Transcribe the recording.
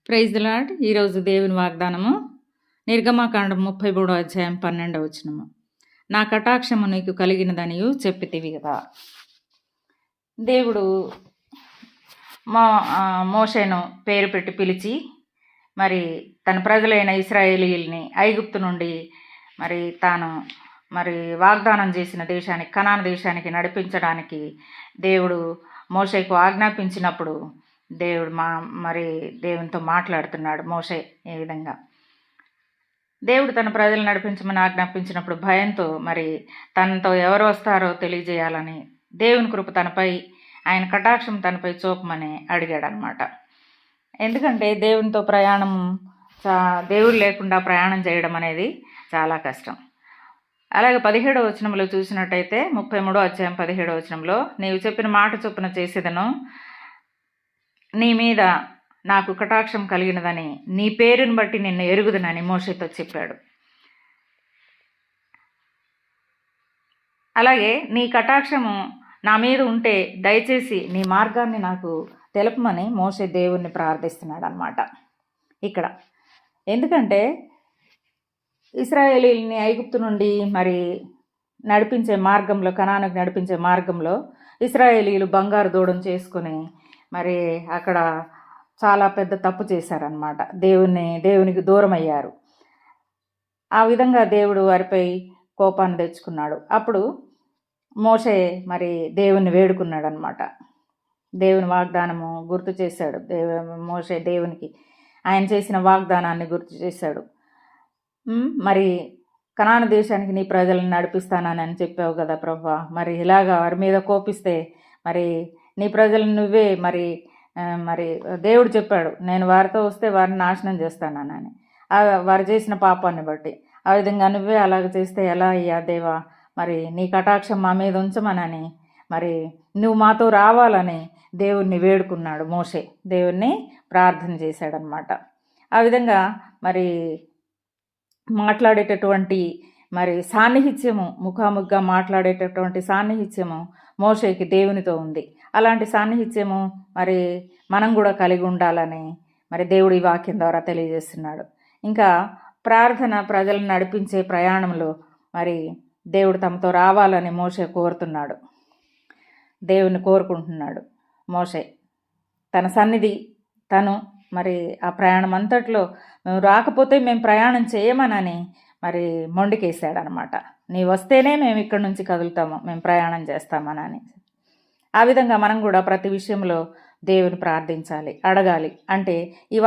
Praise the lord. ఈరోజు దేవుని వాగ్దానము నిర్గమాకాండం 33వ అధ్యాయం 12వ వచనము. నా కటాక్షము నీకు కలిగినదనియు చెప్పితివి కదా. దేవుడు మోషేను పేరు పెట్టి పిలిచి మరి తన ప్రజలైన ఇశ్రాయేలీయుల్ని ఐగుప్తు నుండి తాను వాగ్దానం చేసిన దేశానికి, కనాను దేశానికి నడిపించడానికి దేవుడు మోషేకు ఆజ్ఞాపించినప్పుడు దేవుడు దేవునితో మాట్లాడుతున్నాడు. మోషే ఏ విధంగా దేవుడు తన ప్రజలు నడిపించమని ఆజ్ఞాపించినప్పుడు భయంతో తనతో ఎవరు వస్తారో తెలియజేయాలని దేవుని కృప తనపై, ఆయన కటాక్షం తనపై చూపమని అడిగాడు అనమాట. ఎందుకంటే దేవునితో ప్రయాణం, దేవుడు లేకుండా ప్రయాణం చేయడం అనేది చాలా కష్టం. అలాగే 17వ వచనంలో చూసినట్టయితే 33వ అధ్యాయం 17వ వచనంలో, నీవు చెప్పిన మాట చొప్పున చేసేదను, నీ మీద నాకు కటాక్షం కలిగినదని, నీ పేరుని బట్టి నిన్ను ఎరుగుదనని మోషేతో చెప్పాడు. అలాగే నీ కటాక్షము నా మీద ఉంటే దయచేసి నీ మార్గాన్ని నాకు తెలుపమని మోషే దేవుణ్ణి ప్రార్థిస్తున్నాడు అన్నమాట ఇక్కడ. ఎందుకంటే ఇశ్రాయేలీయుల్ని ఐగుప్తు నుండి నడిపించే మార్గంలో, కనానుకు నడిపించే మార్గంలో ఇశ్రాయేలీయులు బంగారు దూడం చేసుకుని అక్కడ చాలా పెద్ద తప్పు చేశారనమాట. దేవునికి దూరం అయ్యారు. ఆ విధంగా దేవుడు వారిపై కోపాన్ని తెచ్చుకున్నాడు. అప్పుడు మోషే దేవుని వేడుకున్నాడు అనమాట. దేవుని వాగ్దానము గుర్తు చేశాడు. మోషే దేవునికి ఆయన చేసిన వాగ్దానాన్ని గుర్తు చేశాడు. కనాను దేశానికి నీ ప్రజలను నడిపిస్తానని చెప్పావు కదా ప్రభువా, ఇలాగా వారి మీద కోపిస్తే నీ ప్రజలను నువ్వే దేవుడు చెప్పాడు, నేను వారితో వస్తే వారిని నాశనం చేస్తానని, వారు చేసిన పాపాన్ని బట్టి. ఆ విధంగా నువ్వే అలాగ చేస్తే ఎలా అయ్యా దేవా, నీ కటాక్షం మా మీద ఉంచమనని నువ్వు మాతో రావాలని దేవుణ్ణి వేడుకున్నాడు మోషే. దేవుణ్ణి ప్రార్థన చేశాడనమాట. ఆ విధంగా మాట్లాడేటటువంటి సాన్నిహిత్యము, ముఖాముఖిగా మాట్లాడేటటువంటి సాన్నిహిత్యము మోషేకి దేవునితో ఉంది. అలాంటి సాన్నిహిత్యము మనం కూడా కలిగి ఉండాలని దేవుడు ఈ వాక్యం ద్వారా తెలియజేస్తున్నాడు. ఇంకా ప్రార్థన ప్రజలను నడిపించే ప్రయాణంలో దేవుడు తమతో రావాలని మోషే కోరుతున్నాడు. దేవుని కోరుకుంటున్నాడు మోషే. తన సన్నిధి తను ఆ ప్రయాణం అంతట్లో మేము రాకపోతే మేము ప్రయాణం చేయమనని మొండికేశాడనమాట. నీ వస్తేనే మేము ఇక్కడి నుంచి కదులుతాము, మేము ప్రయాణం చేస్తామనని. ఆ విధంగా మనం కూడా ప్రతి విషయంలో దేవుని ప్రార్థించాలి, అడగాలి. అంటే ఈ